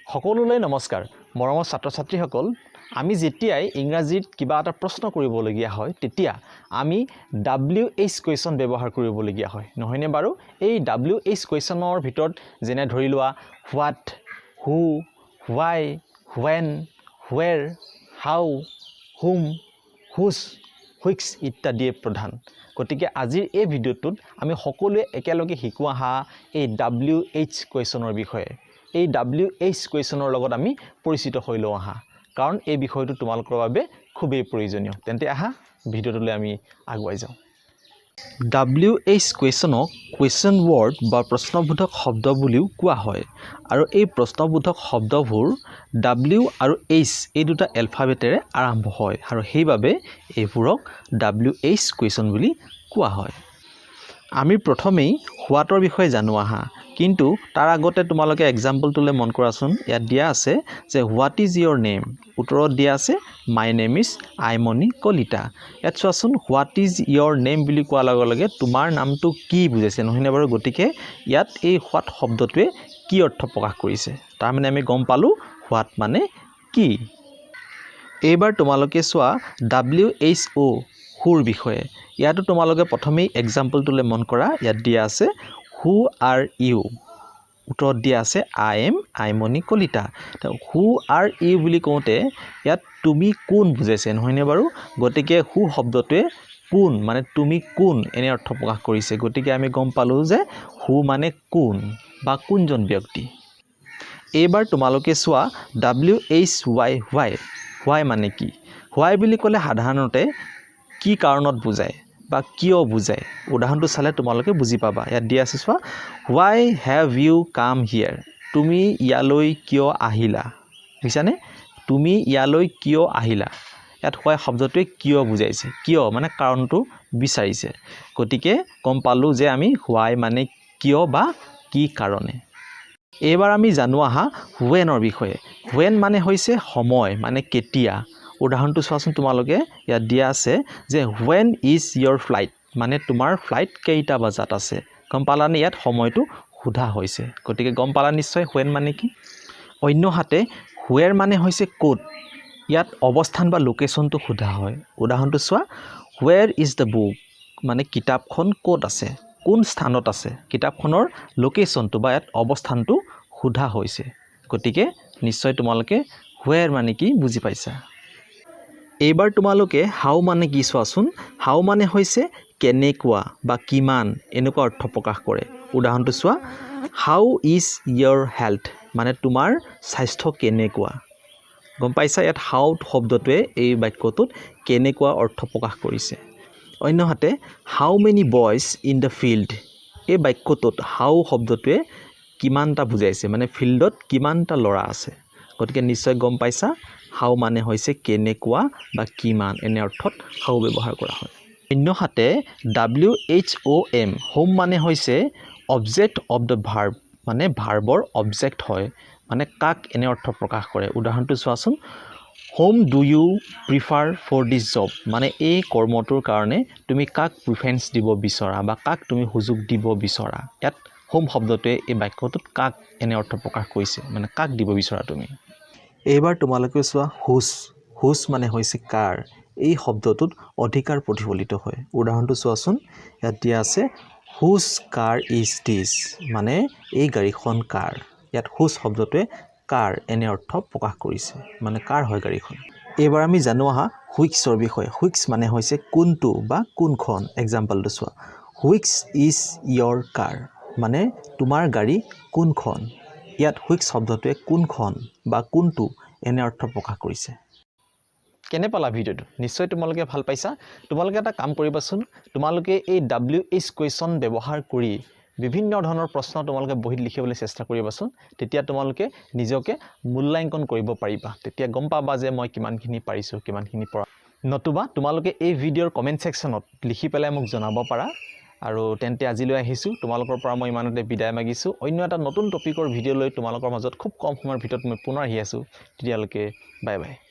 সকলোলৈ নমস্কাৰ মৰমৰ ছাত্ৰ ছাত্ৰীসকল আমি যেতিয়াই ইংৰাজীত কিবা এটা প্ৰশ্ন কৰিবলগীয়া হয় তেতিয়া আমি WH কুৱেশ্যন ব্যৱহাৰ কৰিবলগীয়া হয় নহয়নে বাৰু এই WH কুৱেশ্যনৰ ভিতৰত যেনে ধৰি লোৱা what who why when where how whom whose which ইত্যাদি প্ৰধান গতিকে আজিৰ এই ভিডিঅ'টোত আমি সকলোৱে একেলগে শিকো আহা এই WH কুৱেশ্যনৰ বিষয়ে এই WH কুৱেশ্যনৰ লগত আমি পৰিচিত হৈ লওঁ আহা কাৰণ এই বিষয়টো তোমালোকৰ বাবে খুবেই প্ৰয়োজনীয় তেন্তে আহা ভিডিঅ'টোলৈ আমি আগুৱাই যাওঁ WH কুৱেশ্যনক কুৱেশ্যন ৱৰ্ড বা প্ৰশ্নবোধক শব্দ বুলিও কোৱা হয় আৰু এই প্ৰশ্নবোধক শব্দবোৰ W আৰু H এই দুটা এলফাবেটেৰে আৰম্ভ হয় আৰু সেইবাবে এইবোৰক WH কুৱেশ্যন বুলি কোৱা হয় আমি প্ৰথমেই হোৱাটৰ বিষয়ে জানো আহা কিন্তু তাৰ আগতে তোমালোকে এক্সাম্পলটোলৈ মন কৰাচোন ইয়াত দিয়া আছে যে হোৱাট ইজ ইয়ৰ নেম উত্তৰত দিয়া আছে my name is Aimoni Kalita ইয়াত চোৱাচোন হোৱাট ইজ ইয়ৰ নেম বুলি কোৱাৰ লগে লগে তোমাৰ নামটো কি বুজাইছে নহয়নে বাৰু গতিকে ইয়াত এই হোৱাট শব্দটোৱে কি অৰ্থ প্ৰকাশ কৰিছে তাৰমানে আমি গম পালোঁ হোৱাট মানে কি এইবাৰ তোমালোকে চোৱা WHO হুৰ বিষয়ে ইয়াতো তোমালোকে প্ৰথমেই এক্সাম্পলটোলৈ মন কৰা ইয়াত দিয়া আছে হু আৰ ইউ উত্তৰত দিয়া আছে I am Aimoni Kalita who are you বুলি কওঁতে ইয়াত তুমি কোন বুজাইছে নহয়নে বাৰু গতিকে হু শব্দটোৱে কোন মানে তুমি কোন এনে অৰ্থ প্ৰকাশ কৰিছে গতিকে আমি গম পালোঁ যে হু মানে কোন বা কোনজন ব্যক্তি এইবাৰ তোমালোকে চোৱা WHY হোৱাই মানে কি হোৱাই বুলি ক'লে সাধাৰণতে কি কাৰণত বুজায় বা কিয় বুজায় উদাহৰণটো চালে তোমালোকে বুজি পাবা ইয়াত দিয়া আছে চোৱা হোৱাই হেভ ইউ কাম হিয়াৰ তুমি ইয়ালৈ কিয় আহিলা বুজিছানে তুমি ইয়ালৈ কিয় আহিলা ইয়াত হোৱাই শব্দটোৱে কিয় বুজাইছে কিয় মানে কাৰণটো বিচাৰিছে গতিকে গম পালোঁ যে আমি হোৱাই মানে কিয় বা কি কাৰণে এইবাৰ আমি জানো আহা হুৱেনৰ বিষয়ে হুৱেন মানে হৈছে সময় মানে কেতিয়া উদাহৰণটো চোৱাচোন তোমালোকে ইয়াত দিয়া আছে যে হুৱেন ইজ ইয়ৰ ফ্লাইট মানে তোমাৰ ফ্লাইট কেইটা বজাত আছে গম পালানে ইয়াত সময়টো সোধা হৈছে গতিকে গম পালা নিশ্চয় হুৱেন মানে কি অন্যহাতে হুৱেৰ মানে হৈছে ক'ত ইয়াত অৱস্থান বা লোকেশ্যনটো সোধা হয় উদাহৰণটো চোৱা হুৱেৰ ইজ দ্য বুক মানে কিতাপখন ক'ত আছে কোন স্থানত আছে কিতাপখনৰ লোকেশ্যনটো বা ইয়াত অৱস্থানটো সোধা হৈছে গতিকে নিশ্চয় তোমালোকে হুৱেৰ মানে কি বুজি পাইছা এইবাৰ তোমালোকে হাউ মানে কি চোৱাচোন হাউ মানে হৈছে কেনেকুৱা বা কিমান এনেকুৱা অৰ্থ প্ৰকাশ কৰে উদাহৰণটো চোৱা হাউ ইজ ইয়ৰ হেল্থ মানে তোমাৰ স্বাস্থ্য কেনেকুৱা গম পাইছা ইয়াত হাউ শব্দটোৱে এই বাক্যটোত কেনেকুৱা অৰ্থ প্ৰকাশ কৰিছে অন্যহাতে how many boys in the field এই বাক্যটোত হাউ শব্দটোৱে কিমানটা বুজাইছে মানে ফিল্ডত কিমানটা ল'ৰা আছে গতিকে নিশ্চয় গম পাইছা হাউ মানে হৈছে কেনেকুৱা বা কিমান এনে অৰ্থত হাউ ব্যৱহাৰ কৰা হয় অন্যহাতে WHOM হোম মানে হৈছে অবজেক্ট অফ দ্য ভাৰ্ব মানে ভাৰ্বৰ অবজেক্ট হয় মানে কাক এনে অৰ্থ প্ৰকাশ কৰে উদাহৰণটো চোৱাচোন whom do you prefer for this job মানে এই কৰ্মটোৰ কাৰণে তুমি কাক প্ৰিফাৰেঞ্চ দিব বিচৰা বা কাক তুমি সুযোগ দিব বিচৰা ইয়াত হোম শব্দটোৱে এই বাক্যটোত কাক এনে অৰ্থ প্ৰকাশ কৰিছে মানে কাক দিব বিচৰা তুমি এইবাৰ তোমালোকে চোৱা হুজ মানে হৈছে কাৰ এই শব্দটোত অধিকাৰ প্ৰতিফলিত হয় উদাহৰণটো চোৱাচোন ইয়াত দিয়া আছে হুজ কাৰ ইজ দিছ মানে এই গাড়ীখন কাৰ ইয়াত হুজ শব্দটোৱে কাৰ এনে অৰ্থ প্ৰকাশ কৰিছে মানে কাৰ হয় গাড়ীখন এইবাৰ আমি জানো আহা হুইক্সৰ বিষয়ে হুইক্স মানে হৈছে কোনটো বা কোনখন এক্সাম্পলটো চোৱা হুইক্স ইজ ইয়ৰ কাৰ মানে তোমাৰ গাড়ী কোনখন ইয়াত হুইক্স শব্দটোৱে কোনখন বা কোনটো এনে অৰ্থ প্ৰকাশ কৰিছে কেনে পালা ভিডিঅ'টো নিশ্চয় তোমালোকে ভাল পাইছা তোমালোকে এটা কাম কৰিবাচোন তোমালোকে এই WH কুৱেশ্যন ব্যৱহাৰ কৰি বিভিন্ন ধৰণৰ প্ৰশ্ন তোমালোকে বহিত লিখিবলৈ চেষ্টা কৰিবাচোন তেতিয়া তোমালোকে নিজকে মূল্যাংকন কৰিব পাৰিবা তেতিয়া গম পাবা যে মই কিমানখিনি পাৰিছোঁ কিমানখিনি পৰা নতুবা তোমালোকে এই ভিডিঅ'ৰ কমেণ্ট ছেকশ্যনত লিখি পেলাই মোক জনাব পাৰা আৰু তেন্তে আজিলৈ আহিছোঁ তোমালোকৰ পৰা মই ইমানতে বিদায় মাগিছোঁ অন্য এটা নতুন টপিকৰ ভিডিঅ' লৈ তোমালোকৰ মাজত খুব কম সময়ৰ ভিতৰত মই পুনৰ আহি আছোঁ তেতিয়ালৈকে বাই বাই